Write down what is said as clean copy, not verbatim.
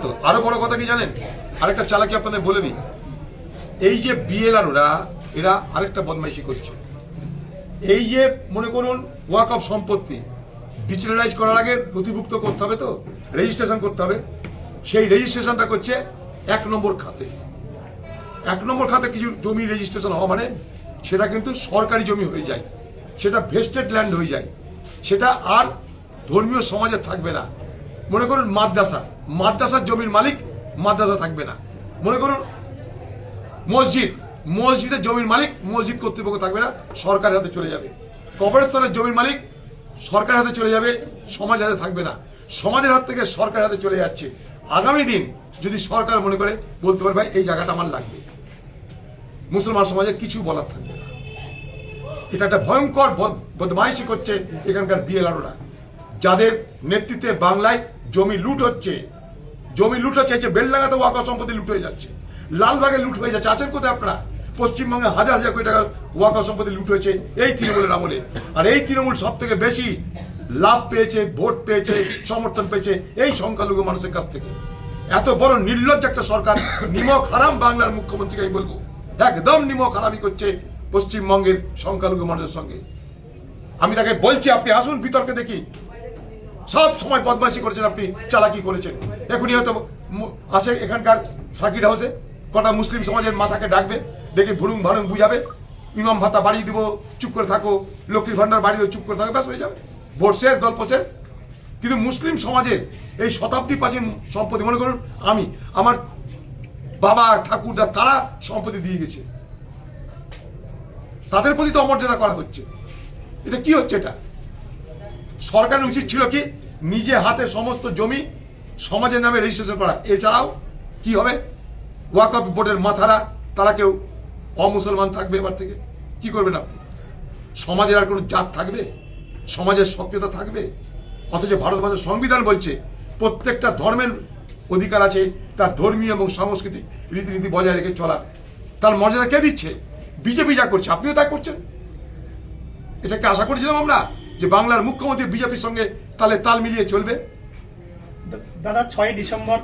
তো আরো বড় কথা কি জানেন, আরেকটা চালাকি আপনাদের বলে দিই, এই যে বিএলআরওরা এরা আরেকটা বদমাইশি করছে। এই যে মনে করুন ওয়াকফ সম্পত্তি ডিজিটালাইজ করার আগে নথিভুক্ত করতে হবে, তো রেজিস্ট্রেশন করতে হবে। সেই রেজিস্ট্রেশনটা করছে 1 নম্বর খাতে। 1 নম্বর খাতে কিছু জমি রেজিস্ট্রেশন হওয়া মানে সেটা কিন্তু সরকারি জমি হয়ে যায়, সেটা ভেস্টেড ল্যান্ড হয়ে যায়, সেটা আর ধর্মীয় সমাজে থাকবে না। মনে করুন মাদ্রাসার জমির মালিক মাদ্রাসা থাকবে না। মনে করুন মসজিদের জমির মালিক মসজিদ কর্তৃপক্ষ থাকবে না, সরকারের হাতে চলে যাবে। কবরস্থানের জমির মালিক সরকারের হাতে চলে যাবে, সমাজের হাতে থাকবে না। সমাজের হাত থেকে সরকারের হাতে চলে যাচ্ছে। আগামী দিন যদি সরকার মনে করে বলতে পারে ভাই এই জায়গাটা আমার লাগবে, মুসলমান সমাজের কিছু বলার থাকবে না। এটা একটা ভয়ঙ্কর বদমাইশি করছে এখানকার বিএলআরওরা, যাদের নেতৃত্বে বাংলায় জমি লুট হচ্ছে। বেলডাঙ্গাতে ওয়াকফ সম্পত্তি লুট হয়ে যাচ্ছে, লালবাগে লুট হয়ে যাচ্ছে। আছেন কোথায় আপনারা? পশ্চিমবঙ্গে হাজার হাজার কোটি টাকা ওয়াকফ সম্পত্তি লুট হয়েছে এই তৃণমূলের আমলে। আর এই তৃণমূল সব থেকে বেশি লাভ পেয়েছে, ভোট পেয়েছে, সমর্থন পেয়েছে এই সংখ্যালঘু মানুষের কাছ থেকে। এত বড় নির্লজ্জ একটা সরকার, নিমক হারাম বাংলার মুখ্যমন্ত্রীকে আমি বলবো, একদম নিমক হারামি করছে পশ্চিমবঙ্গের সংখ্যালঘু মানুষের সঙ্গে। আমি তাকে বলছি আপনি আসুন বিতর্কে দেখি। সব সময় বদমাইশি করেছেন আপনি, চালাকি করেছেন। এখনই হয়তো আসে এখানকার সার্কিট হাউসে, কটা মুসলিম সমাজের মাথাকে ডাকবে, দেখে ভুরুং ভাড়ুং বুঝাবে, ইমাম ভাতা বাড়িয়ে দিব, চুপ করে থাকো, লক্ষ্মীর ভান্ডার বাড়িয়ে চুপ করে থাকো, ব্যাস হয়ে যাবে, ভোট শেষ, গল্প শেষ। কিন্তু মুসলিম সমাজের এই শতাব্দী প্রাচীন সম্পত্তি, মনে করুন আমার বাবা ঠাকুরদা তারা সম্পত্তি দিয়ে গেছে, তাদের প্রতি তো অমর্যাদা করা হচ্ছে। এটা কি হচ্ছে? এটা সরকারের উচিত ছিল কি নিজে হাতে সমস্ত জমি সমাজের নামে রেজিস্ট্রেশন করা। এছাড়াও কি হবে, ওয়াকফ বোর্ডের মাথারা তারা কেউ অমুসলমান থাকবে। এবার থেকে কি করবেন আপনি? সমাজের আর কোনো জাত থাকবে? সমাজের সক্রিয়তা থাকবে? অথচ ভারতবর্ষের সংবিধান বলছে প্রত্যেকটা ধর্মের অধিকার আছে তার ধর্মীয় এবং সাংস্কৃতিক রীতিনীতি বজায় রেখে চলার। তার মর্যাদা কে দিচ্ছে? বিজেপি যা করছে আপনিও তাই করছেন। এটাকে আশা করেছিলাম আমরা যে বাংলার মুখ্যমন্ত্রী বিজেপির সঙ্গে তালে তাল মিলিয়ে চলবে। দাদা 6ই ডিসেম্বর